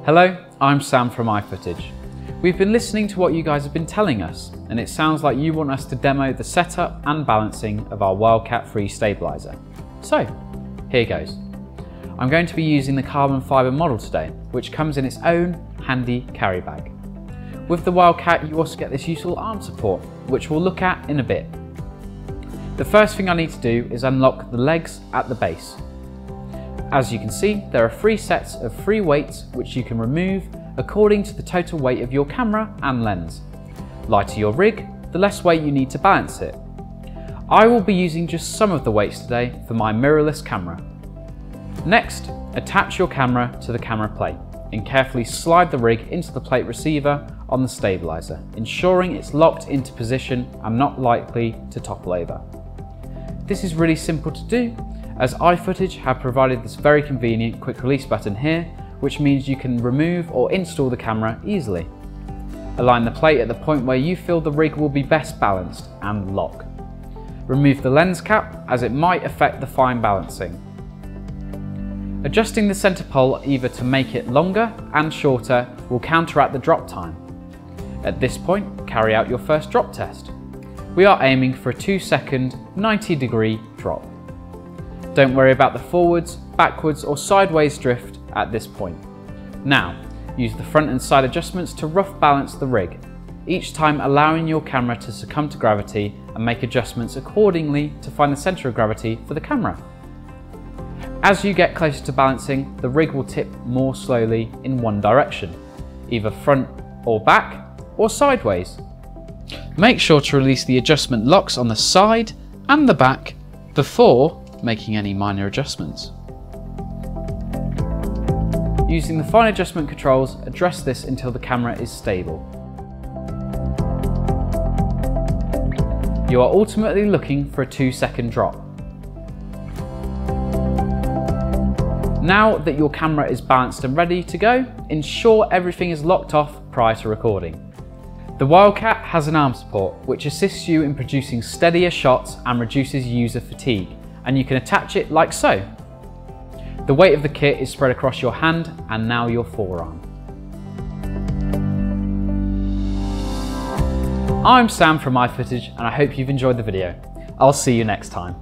Hello, I'm Sam from iFootage. We've been listening to what you guys have been telling us, and it sounds like you want us to demo the setup and balancing of our WildCat III stabiliser. So, here goes. I'm going to be using the carbon fibre model today, which comes in its own handy carry bag. With the WildCat, you also get this useful arm support, which we'll look at in a bit. The first thing I need to do is unlock the legs at the base. As you can see, there are 3 sets of 3 weights which you can remove according to the total weight of your camera and lens. Lighter your rig, the less weight you need to balance it. I will be using just some of the weights today for my mirrorless camera. Next, attach your camera to the camera plate and carefully slide the rig into the plate receiver on the stabiliser, ensuring it's locked into position and not likely to topple over. This is really simple to do, as iFootage have provided this very convenient quick release button here, which means you can remove or install the camera easily. Align the plate at the point where you feel the rig will be best balanced and lock. Remove the lens cap, as it might affect the fine balancing. Adjusting the centre pole either to make it longer and shorter will counteract the drop time. At this point, carry out your first drop test. We are aiming for a 2-second, 90-degree drop. Don't worry about the forwards, backwards or sideways drift at this point. Now, use the front and side adjustments to rough balance the rig, each time allowing your camera to succumb to gravity and make adjustments accordingly to find the centre of gravity for the camera. As you get closer to balancing, the rig will tip more slowly in one direction, either front or back or sideways. Make sure to release the adjustment locks on the side and the back before making any minor adjustments. Using the fine adjustment controls, address this until the camera is stable. You are ultimately looking for a 2-second drop. Now that your camera is balanced and ready to go, ensure everything is locked off prior to recording. The WildCat has an arm support which assists you in producing steadier shots and reduces user fatigue, and you can attach it like so. The weight of the kit is spread across your hand and now your forearm. I'm Sam from iFootage and I hope you've enjoyed the video. I'll see you next time.